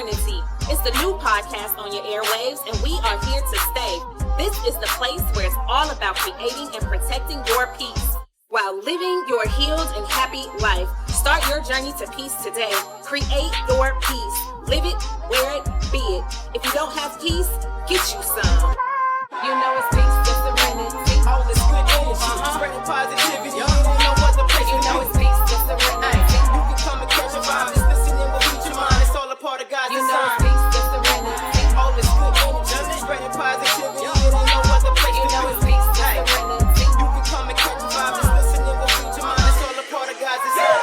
Serenity. It's the new podcast on your airwaves, and we are here to stay. This is the place where it's all about creating and protecting your peace while living your healed and happy life. Start your journey to peace today. Create your peace. Live it, wear it, be it. If you don't have peace, get you some. You know it's peace, it's serenity. All this good energy, spreading positivity. You don't know what the place. You know it's peace, it's serenity. You can come and catch a vibe. Just listening will reach your mind. It's all a part of God's You know design. it's peace, it's serenity. All this good energy, spreading positivity. You don't know what the place. You know it's peace, it's serenity. You can come and catch a vibe. Just listening will reach your mind. It's all a part of God's design.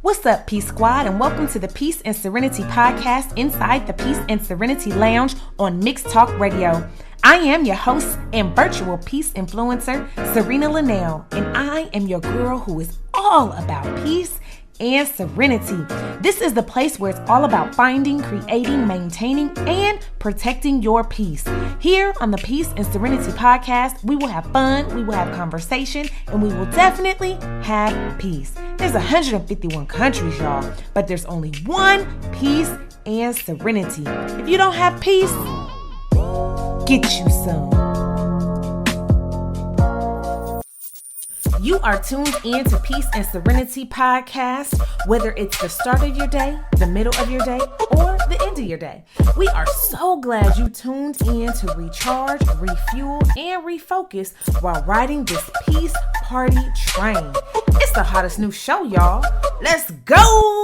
What's up, Peace Squad, and welcome to the Peace and Serenity podcast inside the Peace and Serenity Lounge on Mixed Talk Radio. I am your host and virtual peace influencer, Serena Linnell, and I am your girl who is all about peace and serenity. This is the place where it's all about finding, creating, maintaining, and protecting your peace. Here on the Peace and Serenity podcast, we will have fun, we will have conversation, and we will definitely have peace. There's 151 countries, y'all, but there's only one peace and serenity. If you don't have peace, get you some. You are tuned in to Peace and Serenity podcast, whether it's the start of your day, the middle of your day, or the end of your day. We are so glad you tuned in to recharge, refuel, and refocus while riding this peace party train. It's the hottest new show, y'all. Let's go!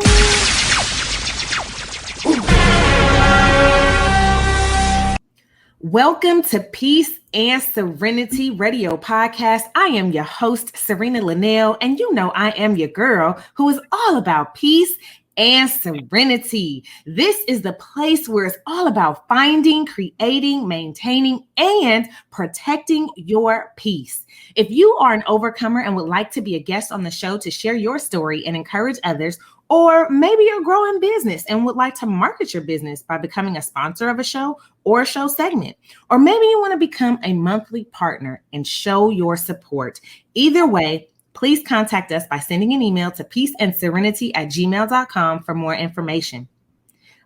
Welcome to Peace and Serenity Radio Podcast. I am your host, Serena Linnell, and you know I am your girl who is all about peace and serenity. This is the place where it's all about finding, creating, maintaining, and protecting your peace. If you are an overcomer and would like to be a guest on the show to share your story and encourage others, or maybe you're growing business and would like to market your business by becoming a sponsor of a show or a show segment, or maybe you want to become a monthly partner and show your support. Either way, please contact us by sending an email to peaceandserenity@gmail.com for more information.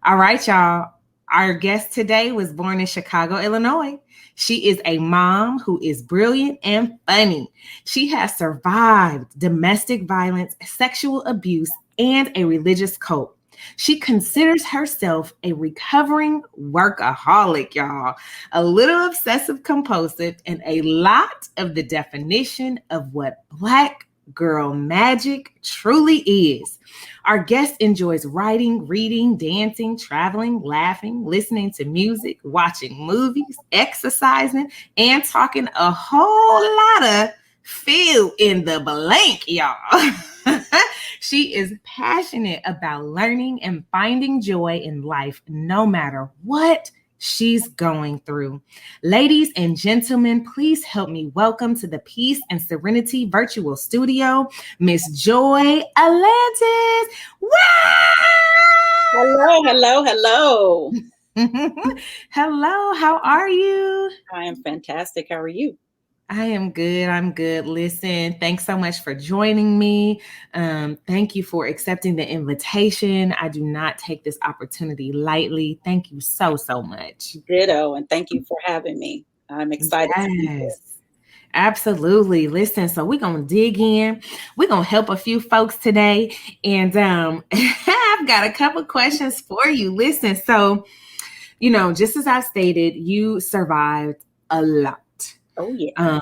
All right, y'all. Our guest today was born in Chicago, Illinois. She is a mom who is brilliant and funny. She has survived domestic violence, sexual abuse, and a religious cult. She considers herself a recovering workaholic, y'all, a little obsessive compulsive, and a lot of the definition of what Black girl magic truly is. Our guest enjoys writing, reading, dancing, traveling, laughing, listening to music, watching movies, exercising, and talking a whole lot of fill in the blank, y'all. She is passionate about learning and finding joy in life, no matter what she's going through. Ladies and gentlemen, please help me welcome to the Peace and Serenity virtual studio, Miss Joy Alantis. Hello, hello, hello. Hello, how are you? I am fantastic. How are you? I am good. I'm good. Listen, thanks so much for joining me. Thank you for accepting the invitation. I do not take this opportunity lightly. Thank you so, so much. Ditto, and thank you for having me. I'm excited to be here. Absolutely. Listen, so we're going to dig in. We're going to help a few folks today. And I've got a couple questions for you. Listen, so, just as I've stated, you survived a lot. Oh, yeah.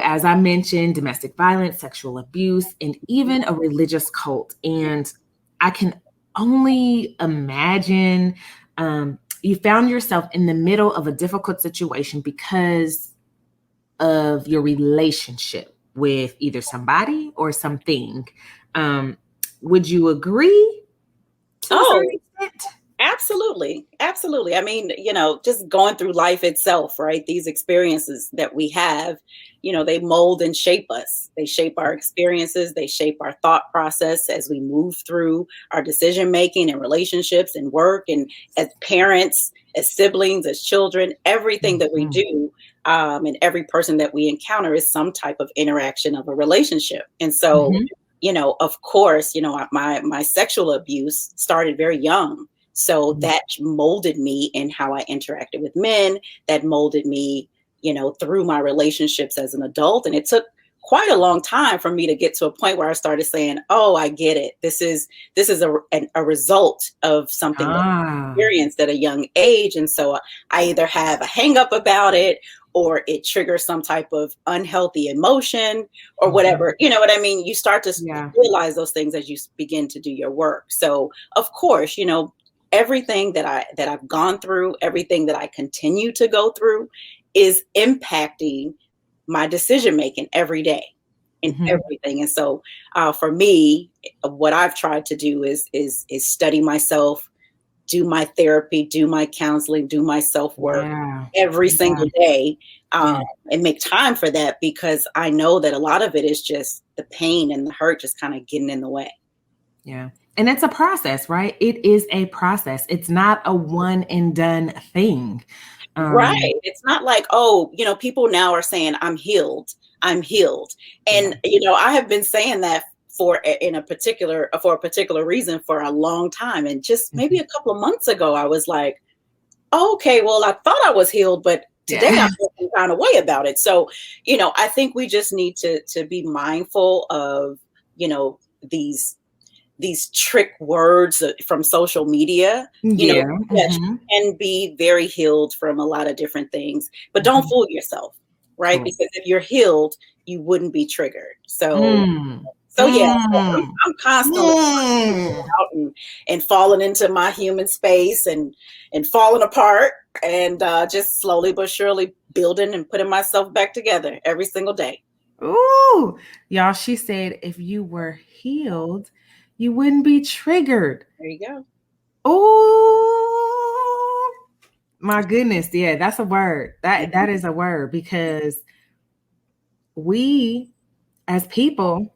As I mentioned, domestic violence, sexual abuse, and even a religious cult. And I can only imagine you found yourself in the middle of a difficult situation because of your relationship with either somebody or something. Would you agree? Oh, Absolutely. Absolutely. I mean, just going through life itself, right? These experiences that we have, they mold and shape us. They shape our experiences. They shape our thought process as we move through our decision making and relationships and work and as parents, as siblings, as children, everything that we do. And every person that we encounter is some type of interaction of a relationship. And so, of course, my sexual abuse started very young. So that molded me in how I interacted with men, that molded me, through my relationships as an adult. And it took quite a long time for me to get to a point where I started saying, oh, I get it. This is a result of something that I experienced at a young age. And so I either have a hang up about it, or it triggers some type of unhealthy emotion or whatever. You know what I mean? You start to realize those things as you begin to do your work. So of course, everything that I've gone through, everything that I continue to go through is impacting my decision making every day in everything. And so for me, what I've tried to do is study myself, do my therapy, do my counseling, do my self-work every single day, and make time for that, because I know that a lot of it is just the pain and the hurt just kind of getting in the way. Yeah. And it's a process, right? It is a process. It's not a one and done thing. Right. It's not like, people now are saying I'm healed. And, I have been saying that for a particular reason for a long time. And just maybe a couple of months ago, I was like, okay, well, I thought I was healed, but today I feel some kind of way about it. So, I think we just need to be mindful of, these trick words from social media, and be very healed from a lot of different things, but don't fool yourself, right? Because if you're healed, you wouldn't be triggered. So I'm constantly out and falling into my human space and falling apart and just slowly but surely building and putting myself back together every single day. Ooh, y'all, she said, if you were healed, you wouldn't be triggered. There you go. Oh, my goodness. Yeah, that's a word. That is a word, because we as people,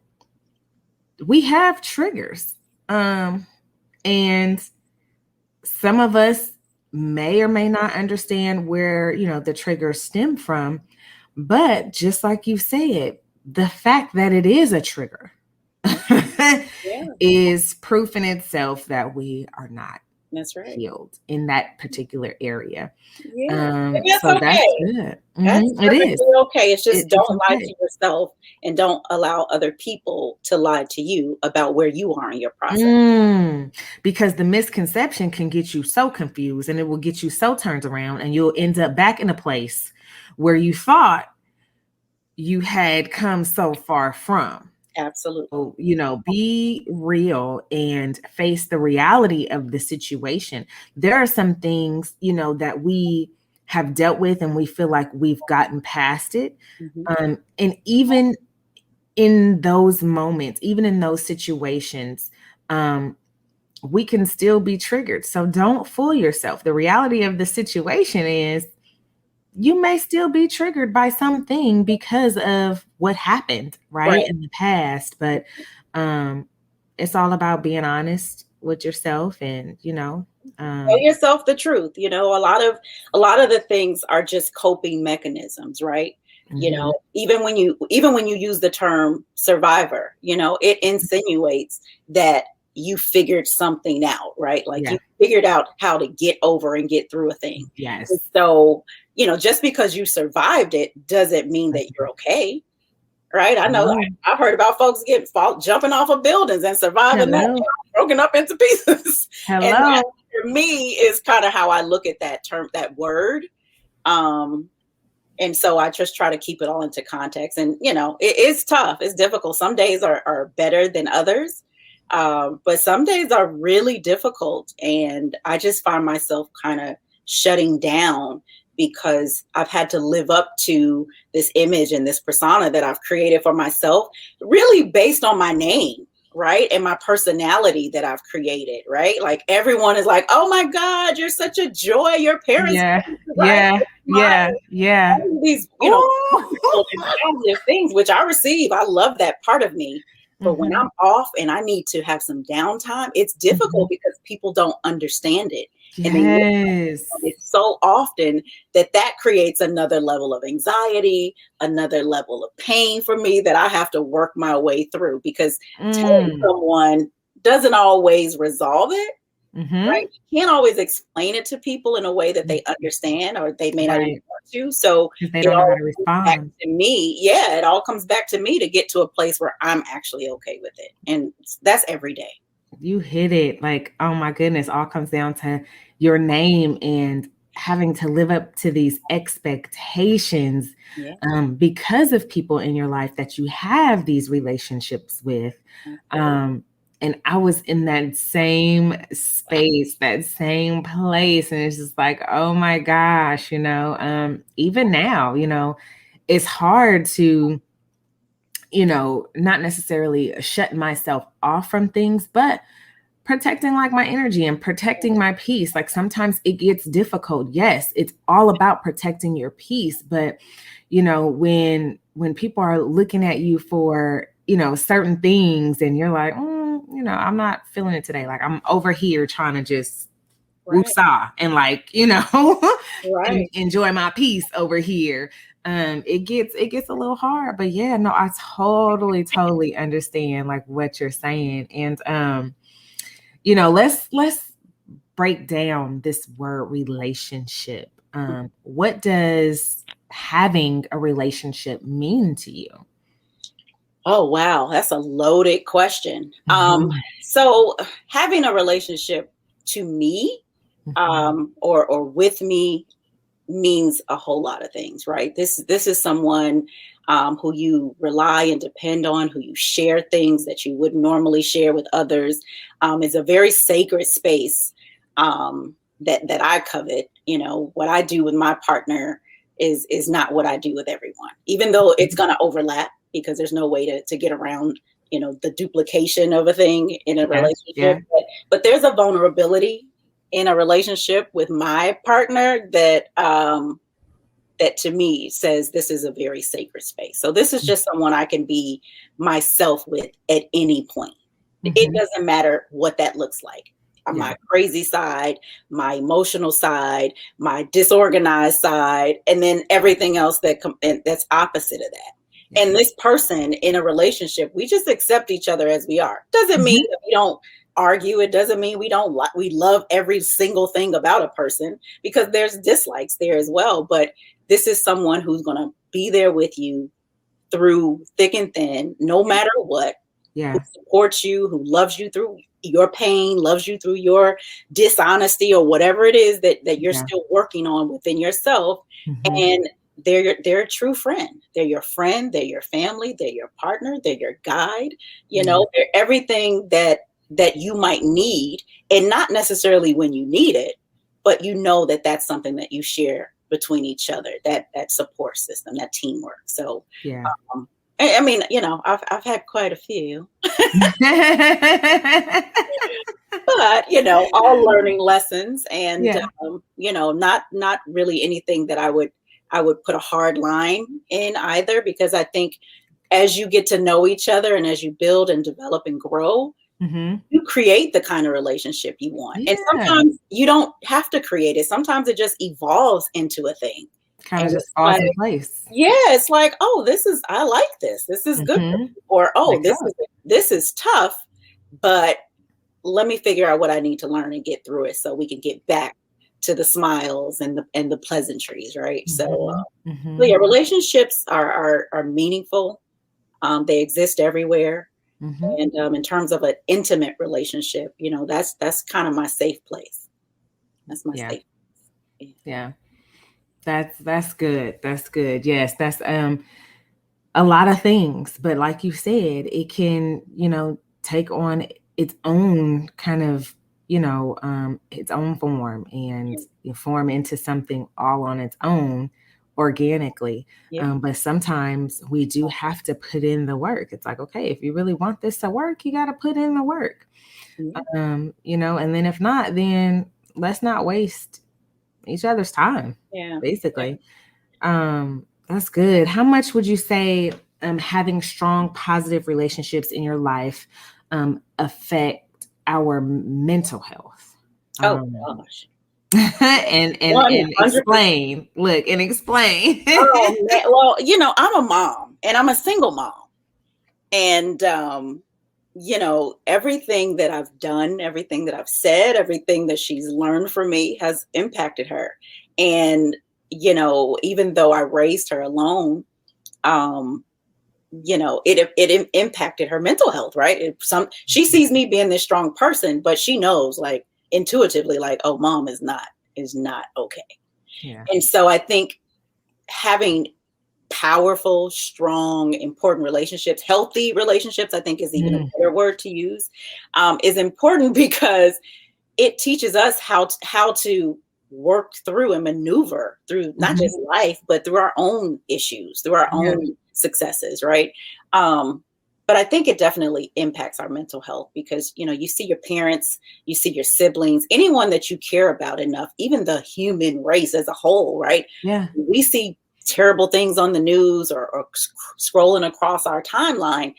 we have triggers. And some of us may or may not understand where, the triggers stem from. But just like you said, the fact that it is a trigger is proof in itself that we are not healed in that particular area. That's so okay. That's good. It is okay. It's just don't lie to yourself, and don't allow other people to lie to you about where you are in your process. Because the misconception can get you so confused, and it will get you so turned around, and you'll end up back in a place where you thought you had come so far from. Absolutely. So, be real and face the reality of the situation. There are some things, that we have dealt with and we feel like we've gotten past it. And even in those moments, even in those situations, we can still be triggered. So don't fool yourself. The reality of the situation is you may still be triggered by something because of what happened, right, in the past. But it's all about being honest with yourself and, tell yourself the truth. A lot of the things are just coping mechanisms, right? Even when you use the term survivor, it insinuates that you figured something out, right? Like you figured out how to get over and get through a thing. Yes. And so, just because you survived it doesn't mean that you're okay. Right. I know I've heard about folks jumping off of buildings and surviving that, broken up into pieces. And that, for me, is kind of how I look at that term, that word. And so I just try to keep it all into context. And, it is tough. It's difficult. Some days are better than others. But some days are really difficult. And I just find myself kind of shutting down because I've had to live up to this image and this persona that I've created for myself, really based on my name, right? And my personality that I've created, right? Like everyone is like, oh my God, you're such a joy. Your parents, Yeah. right? Yeah. These, Ooh. positive things, which I receive. I love that part of me. But when Mhm. I'm off and I need to have some downtime, it's difficult because people don't understand it. And they look Yes. at it so often that creates another level of anxiety, another level of pain for me that I have to work my way through, because telling someone doesn't always resolve it, right? Mhm. You can't always explain it to people in a way that they understand, or they may not even Right. want to. So 'Cause they it don't know how all to comes back respond. to me. Yeah, it all comes back to me to get to a place where I'm actually okay with it. And that's every day. You hit it. Like, oh my goodness, all comes down to your name and having to live up to these expectations Yeah. because of people in your life that you have these relationships with. And I was in that same space, that same place. And it's just like, oh my gosh, even now, it's hard to, not necessarily shut myself off from things, but protecting like my energy and protecting my peace. Like sometimes it gets difficult. Yes, it's all about protecting your peace, but when people are looking at you for certain things and you're like, I'm not feeling it today. Like I'm over here trying to just Right. woosah and like Right. enjoy my peace over here. It gets a little hard, but yeah, no, I totally understand like what you're saying. And let's break down this word relationship. What does having a relationship mean to you? Oh, wow. That's a loaded question. Mhm. So having a relationship to me, or with me, means a whole lot of things, right? This is someone who you rely and depend on, who you share things that you wouldn't normally share with others. It's a very sacred space that I covet. What I do with my partner is not what I do with everyone, even though it's going to overlap, because there's no way to get around the duplication of a thing in a Yeah, yeah, relationship. But there's a vulnerability in a relationship with my partner that to me says this is a very sacred space. So this is just someone I can be myself with at any point. It mhm, doesn't matter what that looks like. yeah, My crazy side, my emotional side, my disorganized side, and then everything else that's opposite of that. yeah. And this person in a relationship, we just accept each other as we are. Doesn't mean Mhm. that we don't argue. It doesn't mean we love every single thing about a person, because there's dislikes there as well. But this is someone who's going to be there with you through thick and thin, no matter what, who Yeah, supports you, who loves you through your pain, loves you through your dishonesty or whatever it is that you're yeah. still working on within yourself. Mhm. And they're a true friend. They're your friend, they're your family, they're your partner, they're your guide. Yeah, They're everything that you might need, and not necessarily when you need it, but that that's something that you share between each other, that support system, that teamwork. So yeah. um, I mean, I've had quite a few, but all learning lessons, and Yeah. not really anything that I would put a hard line in either, because I think as you get to know each other and as you build and develop and grow, Mhm. you create the kind of relationship you want. And Yeah. sometimes you don't have to create it. Sometimes it just evolves into a thing. Kinda And just it's falls like, in place. yeah, it's like, oh, I like this. This is good. Mhm. Or, oh, Like, this is tough, but let me figure out what I need to learn and get through it so we can get back to the smiles and the pleasantries, right? So, mhm, yeah, mhm, relationships are meaningful. They exist everywhere. mhm. And in terms of an intimate relationship, that's kind of my safe place. That's my Yeah, safe place. yeah. That's good. That's good. Yes, that's a lot of things, but like you said, it can, take on its own kind of, its own form and form into something all on its own, organically. Yeah. But sometimes we do have to put in the work. It's like, okay, if you really want this to work, you got to put in the work. Yeah. And then if not, then let's not waste each other's time. Yeah. Basically. That's good. How much would you say having strong, positive relationships in your life affect our mental health? Oh gosh. and explain. Look and explain. Oh man. Well, I'm a mom and I'm a single mom. And everything that I've done, everything that I've said, everything that she's learned from me has impacted her. And even though I raised her alone, it impacted her mental health, right? She sees me being this strong person, but she knows, like, intuitively, like, oh, mom is not okay. Yeah. And so I think having powerful, strong, important relationships, healthy relationships, I think is even a better word to use, is important because it teaches us how to work through and maneuver through not just life, but through our own issues, through our own successes, right? But I think it definitely impacts our mental health because, you see your parents, you see your siblings, anyone that you care about enough, even the human race as a whole, right? Yeah. We see terrible things on the news or scrolling across our timeline,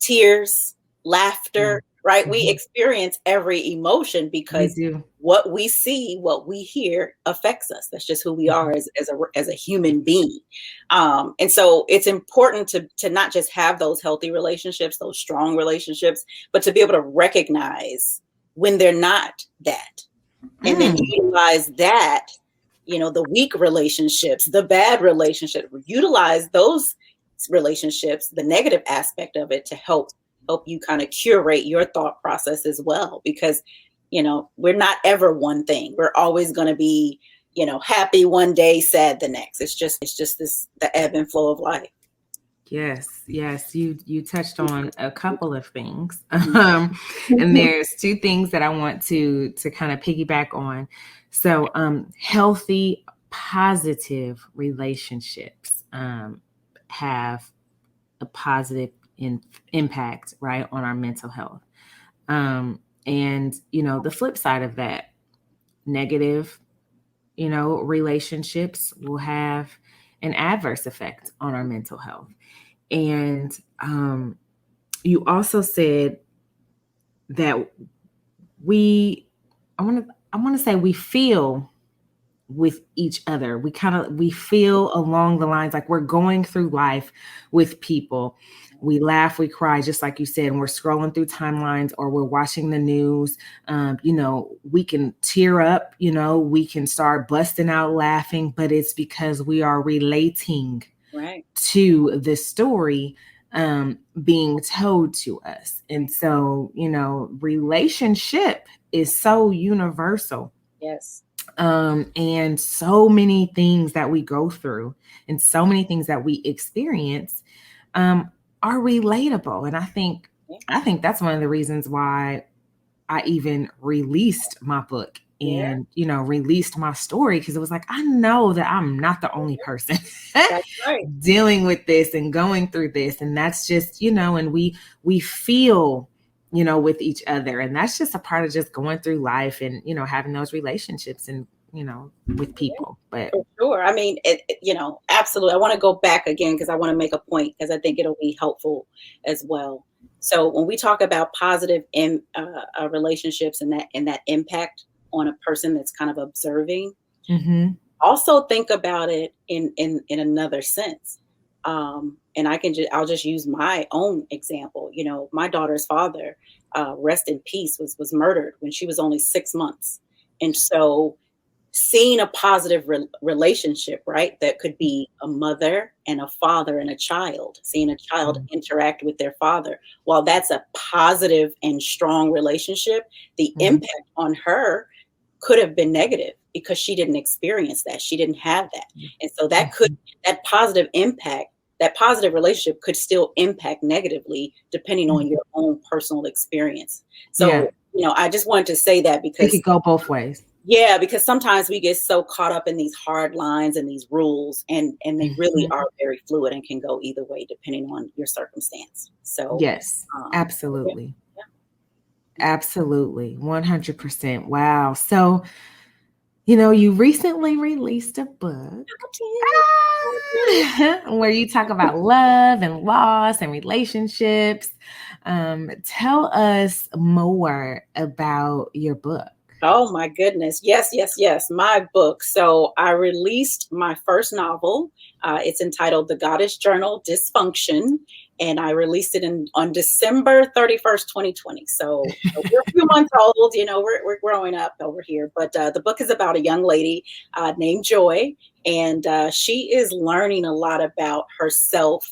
tears, laughter, right? We experience every emotion because what we see, what we hear affects us. That's just who we are as a human being. And so it's important to not just have those healthy relationships, those strong relationships, but to be able to recognize when they're not that. And then utilize that, the weak relationships, the bad relationship, utilize those relationships, the negative aspect of it to help you kind of curate your thought process as well. Because, we're not ever one thing. We're always going to be, happy one day, sad the next. It's just the ebb and flow of life. Yes. You touched on a couple of things. And there's two things that I want to kind of piggyback on. So healthy, positive relationships have a positive impact, right, on our mental health. And, the flip side of that, negative, relationships will have an adverse effect on our mental health. And you also said that I want to say we feel with each other. We feel along the lines like we're going through life with people. We laugh, we cry, just like you said, and we're scrolling through timelines or we're watching the news. We can tear up, we can start busting out laughing, but it's because we are relating to the story being told to us. And so, relationship is so universal. Yes. And so many things that we go through and so many things that we experience are relatable. And I think that's one of the reasons why I even released my book and, released my story, because it was like, I know that I'm not the only person dealing with this and going through this. And that's just, and we feel, with each other. And that's just a part of just going through life and, having those relationships and, with people. But for sure. I mean, absolutely. I want to go back again because I want to make a point because I think it'll be helpful as well. So when we talk about positive relationships and that impact on a person that's kind of observing, also think about it in another sense. And I'll just use my own example. My daughter's father, rest in peace, was murdered when she was only 6 months. And so seeing a positive relationship, right? That could be a mother and a father and a child, seeing a child interact with their father. While that's a positive and strong relationship, the impact on her could have been negative because she didn't experience that. She didn't have that. And so that positive impact, that positive relationship could still impact negatively depending on your own personal experience. So, I just wanted to say that because it could go both ways. Yeah, because sometimes we get so caught up in these hard lines and these rules, and they really Mhm. are very fluid and can go either way depending on your circumstance. So, Yes, um, yeah. absolutely. Absolutely. 100%. Wow. So, you recently released a book where you talk about love and loss and relationships. Tell us more about your book. Oh my goodness. Yes, yes, yes. My book. So I released my first novel. It's entitled The Goddess Journal Dysfunction. And I released it on December 31st, 2020. So we're a few months old, we're growing up over here. But the book is about a young lady named Joy. And she is learning a lot about herself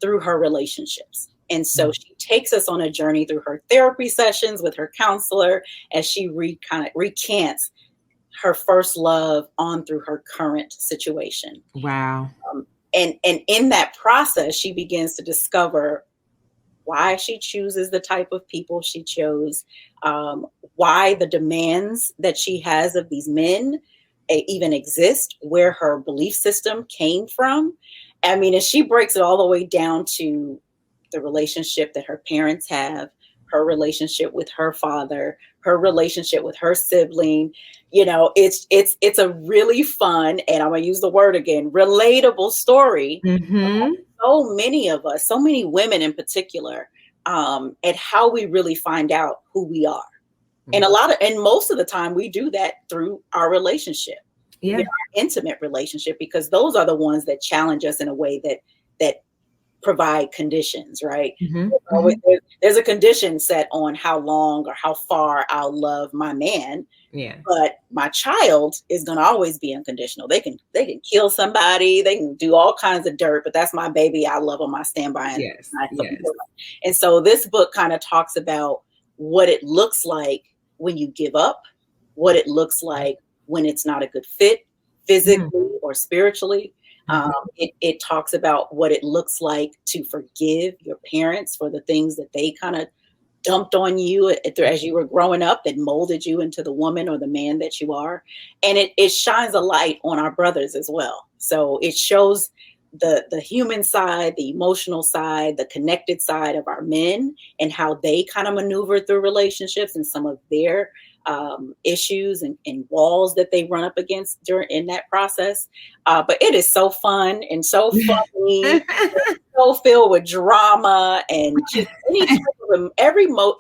through her relationships. And so she takes us on a journey through her therapy sessions with her counselor as she kind of recants her first love on through her current situation. Wow. And in that process, she begins to discover why she chooses the type of people she chose, why the demands that she has of these men even exist, where her belief system came from. I mean, and she breaks it all the way down to the relationship that her parents have, her relationship with her father, her relationship with her sibling. It's a really fun, and I'm gonna use the word again, relatable story. Mm-hmm. So many of us, so many women in particular, and how we really find out who we are. And most of the time we do that through our relationship, Yeah. even our intimate relationship, because those are the ones that challenge us in a way that provide conditions, right? Mm-hmm. There's a condition set on how long or how far I'll love my man. Yeah. But my child is going to always be unconditional. They can kill somebody. They can do all kinds of dirt, but that's my baby. I love them. I stand by and Yes. I support Yes. them. And so this book kind of talks about what it looks like when you give up, what it looks like when it's not a good fit physically or spiritually. It talks about what it looks like to forgive your parents for the things that they kind of dumped on you as you were growing up that molded you into the woman or the man that you are. And it shines a light on our brothers as well. So it shows the human side, the emotional side, the connected side of our men, and how they kind of maneuver through relationships and some of their issues and walls that they run up against in that process. But it is so fun and so funny, so filled with drama, and just any type of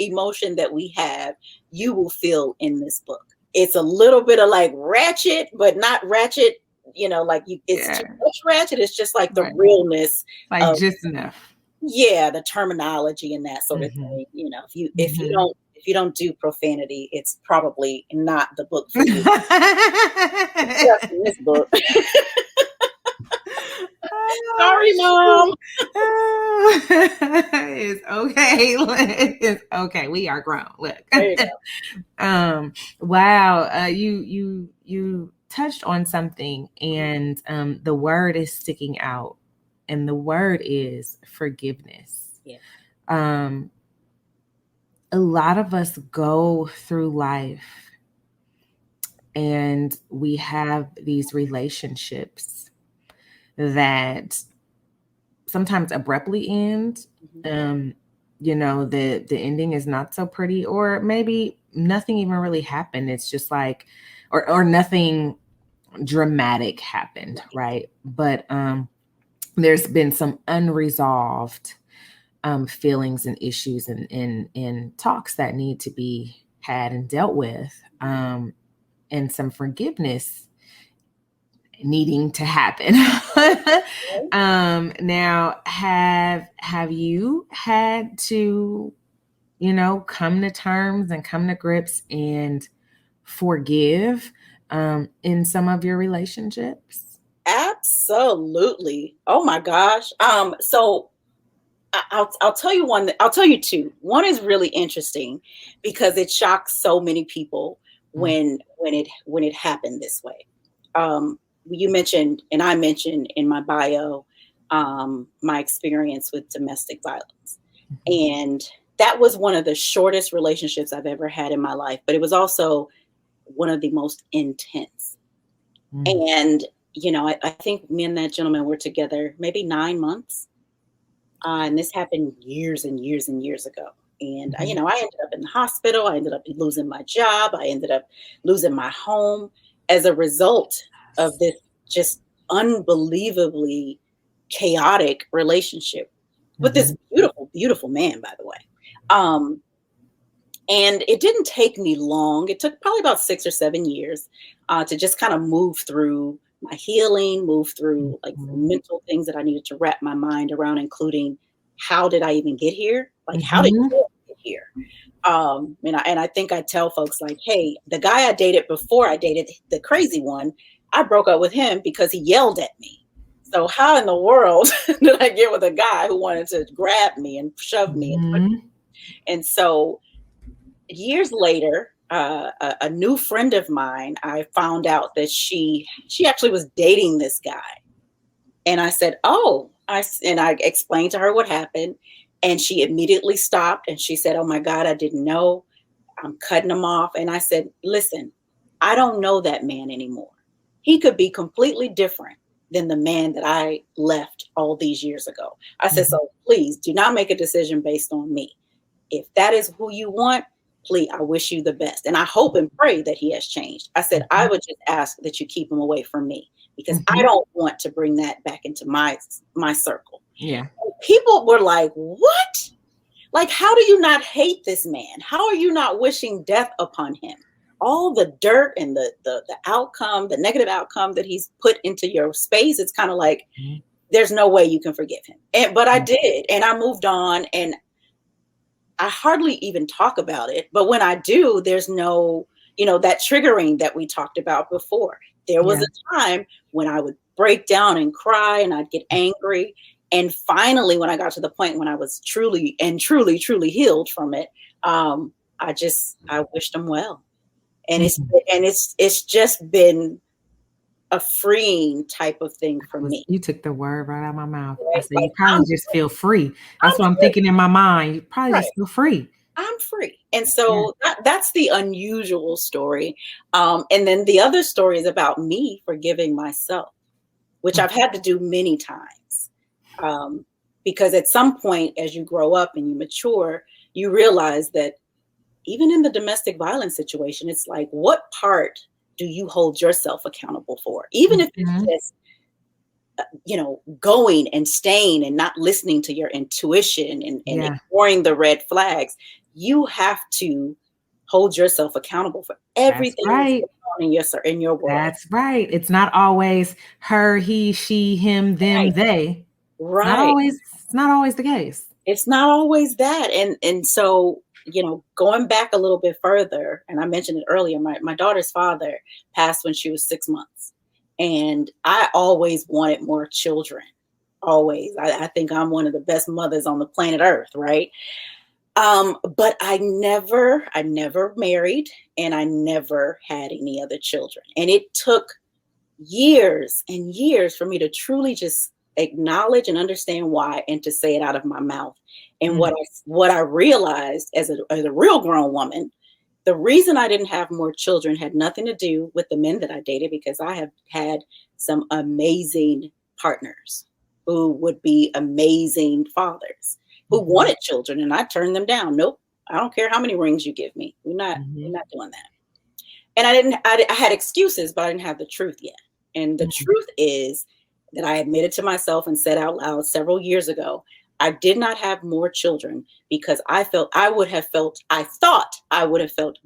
emotion that we have, you will feel in this book. It's a little bit of like ratchet, but not ratchet, it's too much ratchet. It's just like the realness Like of, just enough. yeah, the terminology and that sort of thing. If you don't do profanity, it's probably not the book for you. Just in this book. Sorry, Mom. It's okay. It's okay. We are grown. Look. There you go. Wow. You touched on something, and the word is sticking out, and the word is forgiveness. Yeah. A lot of us go through life and we have these relationships that sometimes abruptly end. The ending is not so pretty, or maybe nothing even really happened. It's just like, or nothing dramatic happened, right? But there's been some unresolved feelings and issues and talks that need to be had and dealt with, and some forgiveness needing to happen. Now, have you had to, come to terms and come to grips and forgive in some of your relationships? Absolutely. Oh my gosh. So I'll tell you one. I'll tell you two. One is really interesting because it shocks so many people when it happened this way. You mentioned, and I mentioned in my bio, my experience with domestic violence, and that was one of the shortest relationships I've ever had in my life. But it was also one of the most intense. Mm. And, I think me and that gentleman were together maybe 9 months. And this happened years and years and years ago. And, I ended up in the hospital. I ended up losing my job. I ended up losing my home as a result of this just unbelievably chaotic relationship with this beautiful, beautiful man, by the way. And it didn't take me long. It took probably about 6 or 7 years to just kind of move through my healing, move through like mental things that I needed to wrap my mind around, including how did I even get here? Like, how did you get here? And I think I tell folks like, hey, the guy I dated before I dated the crazy one, I broke up with him because he yelled at me. So how in the world did I get with a guy who wanted to grab me and shove me? And so years later, a new friend of mine, I found out that she actually was dating this guy. And I said, I explained to her what happened. And she immediately stopped and she said, oh my God, I didn't know. I'm cutting him off. And I said, listen, I don't know that man anymore. He could be completely different than the man that I left all these years ago. I said, so please do not make a decision based on me. If that is who you want, please, I wish you the best. And I hope and pray that he has changed. I said, I would just ask that you keep him away from me because I don't want to bring that back into my circle. Yeah. And people were like, what? Like, how do you not hate this man? How are you not wishing death upon him? All the dirt and the outcome, the negative outcome that he's put into your space, it's kind of like, there's no way you can forgive him. But I did. And I moved on and I hardly even talk about it. But when I do, there's no, that triggering that we talked about before. There was a time when I would break down and cry and I'd get angry. And finally, when I got to the point when I was truly healed from it, I wished him well. And it's just been a freeing type of thing for me. You took the word right out of my mouth. I said, you probably just feel free. That's what I'm thinking in my mind. You probably just feel free. I'm free. And so that's the unusual story. And then the other story is about me forgiving myself, which I've had to do many times. Because at some point, as you grow up and you mature, you realize that even in the domestic violence situation, it's like, what part do you hold yourself accountable for? Even if it's just, going and staying and not listening to your intuition and ignoring the red flags, you have to hold yourself accountable for everything that's going on in your world. That's right. It's not always her, he, she, him, them, they. Right. It's not always the case. It's not always that. And so, going back a little bit further, and I mentioned it earlier, my daughter's father passed when she was 6 months. And I always wanted more children. Always. I think I'm one of the best mothers on the planet Earth, right? But I never married and I never had any other children. And it took years and years for me to truly just acknowledge and understand why and to say it out of my mouth. And what I realized as a real grown woman, the reason I didn't have more children had nothing to do with the men that I dated, because I have had some amazing partners who would be amazing fathers who wanted children, and I turned them down. Nope, I don't care how many rings you give me. We're not doing that. And I had excuses, but I didn't have the truth yet. And the truth is that I admitted to myself and said out loud several years ago, I did not have more children because I thought I would have felt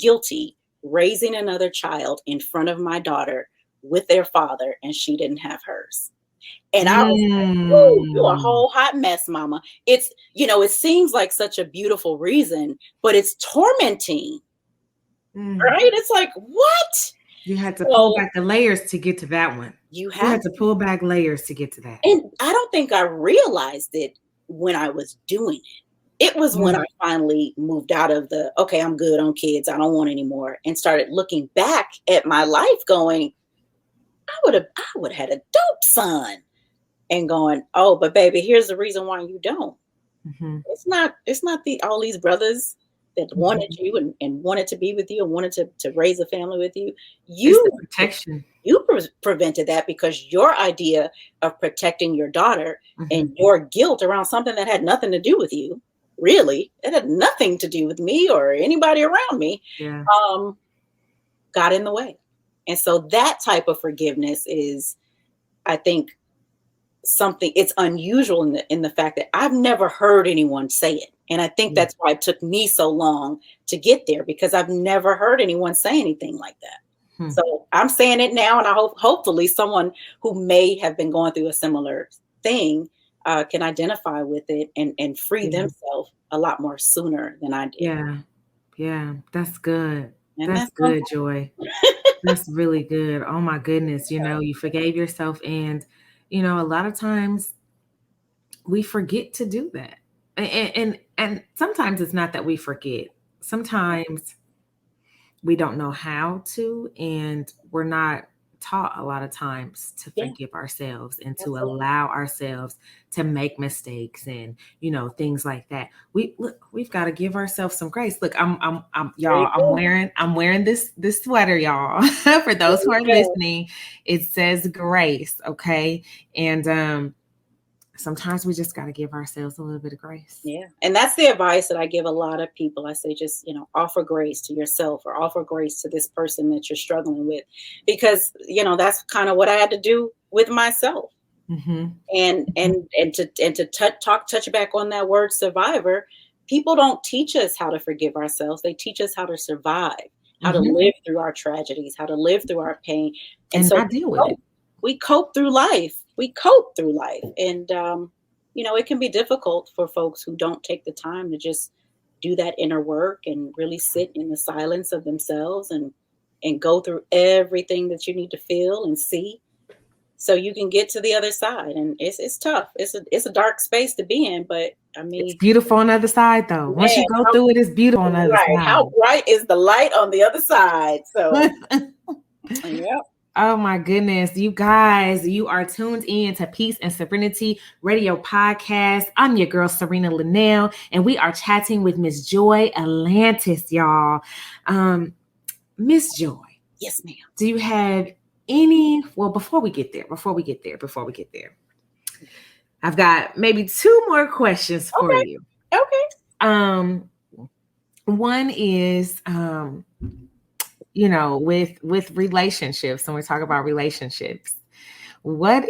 guilty raising another child in front of my daughter with their father, and she didn't have hers. And I was like, you're a whole hot mess, mama. It's, it seems like such a beautiful reason, but it's tormenting, right? It's like, what? You had to pull back the layers to get to that one. You had to pull back layers to get to that. And I don't think I realized it when I was doing it. It was when I finally moved out of okay, I'm good on kids, I don't want any more, and started looking back at my life going, I would have had a dope son, and going, but baby, here's the reason why you don't. It's not all these brothers that wanted you and wanted to be with you and wanted to raise a family with you. It's the protection. You prevented that because your idea of protecting your daughter and your guilt around something that had nothing to do with you, really, it had nothing to do with me or anybody around me, got in the way. And so that type of forgiveness is, I think, something, it's unusual in the fact that I've never heard anyone say it. And I think that's why it took me so long to get there, because I've never heard anyone say anything like that. So I'm saying it now, and I hope hopefully someone who may have been going through a similar thing can identify with it and free themselves a lot more sooner than I did. Yeah, that's good. And That's good, Joy. That's really good. Oh my goodness. You know, you forgave yourself, and you know, a lot of times we forget to do that. And sometimes it's not that we forget. Sometimes we don't know how to, and we're not taught a lot of times to forgive ourselves and to allow ourselves to make mistakes and, you know, things like that. We've got to give ourselves some grace. Look, I'm y'all, I'm wearing this sweater, y'all. For those who are listening, it says grace. Okay. And sometimes we just got to give ourselves a little bit of grace. Yeah. And that's the advice that I give a lot of people. I say, just, you know, offer grace to yourself or offer grace to this person that you're struggling with, because, you know, that's kind of what I had to do with myself. And to touch back on that word survivor, people don't teach us how to forgive ourselves. They teach us how to survive, how to live through our tragedies, how to live through our pain. And so not deal with it. We cope through life. And, you know, it can be difficult for folks who don't take the time to just do that inner work and really sit in the silence of themselves and go through everything that you need to feel and see, so you can get to the other side. And it's tough. It's a dark space to be in, but I mean, it's beautiful on the other side, though. Once you go through it, it's beautiful on the other side. How bright is the light on the other side? So, yeah. Oh my goodness. You guys, you are tuned in to Peace and Serenity Radio Podcast. I'm your girl, Serena Linnell, and we are chatting with Miss Joy Alantis, y'all. Miss Joy. Yes, ma'am. Do you have any, well, before we get there, I've got maybe two more questions for you. Okay. One is, you know, with relationships, when we talk about relationships, what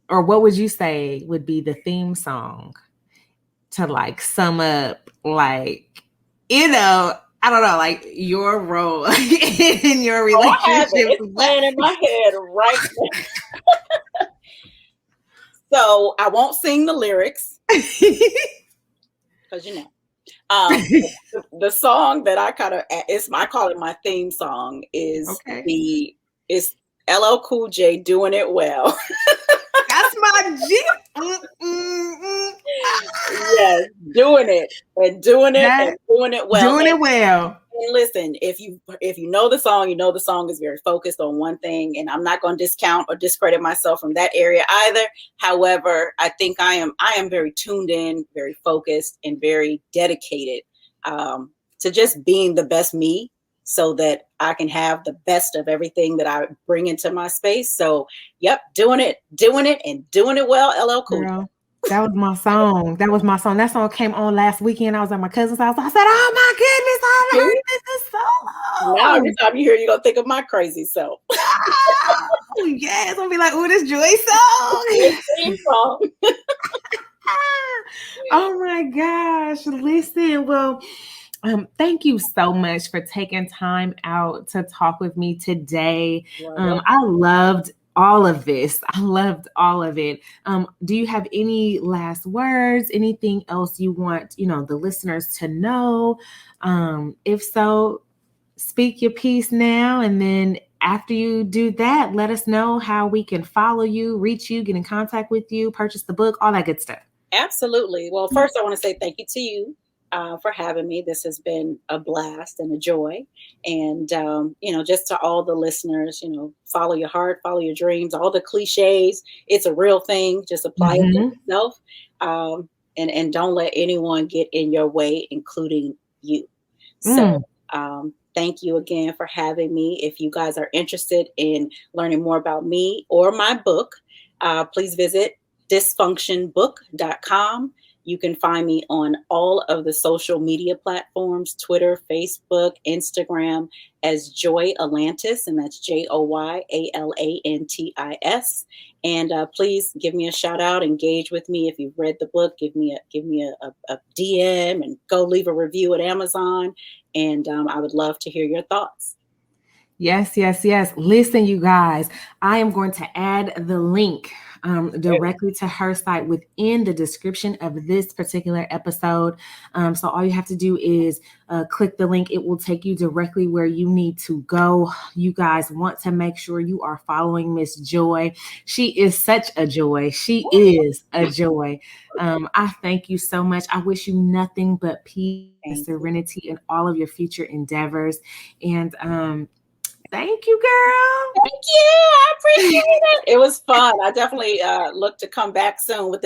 would you say would be the theme song to like sum up, like, you know, I don't know, like your role in your relationship? It's playing in my head right now. So I won't sing the lyrics because, you know, the song that I I call it my theme song is it's LL Cool J, Doing It Well. That's my G. Yes, doing it and doing it well. Doing it well. And listen, if you know the song, you know the song is very focused on one thing, and I'm not going to discount or discredit myself from that area either. However, I think I am very tuned in, very focused, and very dedicated to just being the best me, so that I can have the best of everything that I bring into my space. So, yep, doing it, and doing it well. LL Cool. Girl, that was my song. That song came on last weekend. I was at my cousin's house. I said, "Oh my goodness, I've heard this is so long." Now every time you hear it, you're gonna think of my crazy self. Oh, yes, I'm gonna be like, "Oh, this Joy song." Oh my gosh! Listen, well. Thank you so much for taking time out to talk with me today. I loved all of this. I loved all of it. Do you have any last words? Anything else you want, you know, the listeners to know? If so, speak your piece now. And then after you do that, let us know how we can follow you, reach you, get in contact with you, purchase the book, all that good stuff. Absolutely. Well, first I want to say thank you to you for having me. This has been a blast and a joy. And, you know, just to all the listeners, you know, follow your heart, follow your dreams, all the cliches. It's a real thing. Just apply it to yourself. and don't let anyone get in your way, including you. So thank you again for having me. If you guys are interested in learning more about me or my book, please visit dysfunctionbook.com. You can find me on all of the social media platforms, Twitter, Facebook, Instagram, as Joy Alantis, and that's JoyAlantis. And please give me a shout out, engage with me. If you've read the book, give me a DM and go leave a review at Amazon. And I would love to hear your thoughts. Yes. Listen, you guys, I am going to add the link directly to her site within the description of this particular episode. So all you have to do is click the link. It will take you directly where you need to go. You guys want to make sure you are following Miss Joy. She is such a joy. She is a joy. I thank you so much. I wish you nothing but peace and serenity in all of your future endeavors. And thank you, girl. Thank you. I appreciate it. It was fun. I definitely look to come back soon with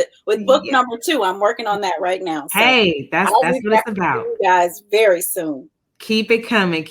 book number 2. I'm working on that right now. So hey, that's what it's about. You guys very soon. Keep it coming.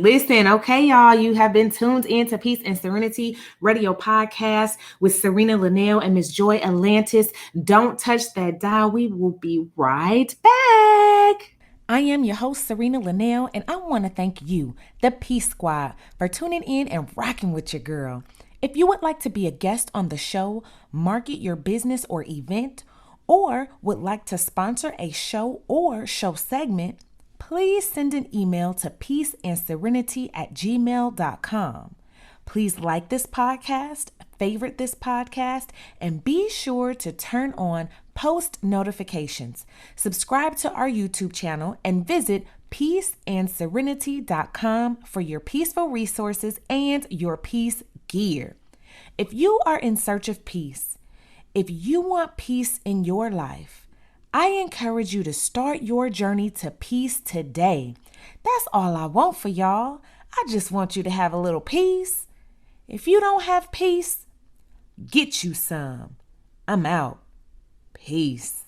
Listen, okay, y'all, you have been tuned in to Peace and Serenity Radio Podcast with Serena Linnell and Miss Joy Alantis. Don't touch that dial. We will be right back. I am your host, Serena Linnell, and I want to thank you, the Peace Squad, for tuning in and rocking with your girl. If you would like to be a guest on the show, market your business or event, or would like to sponsor a show or show segment, please send an email to peaceandserenity@gmail.com. Please like this podcast, favorite this podcast, and be sure to turn on post notifications. Subscribe to our YouTube channel and visit peaceandserenity.com for your peaceful resources and your peace gear. If you are in search of peace, if you want peace in your life, I encourage you to start your journey to peace today. That's all I want for y'all. I just want you to have a little peace. If you don't have peace, get you some. I'm out. Peace.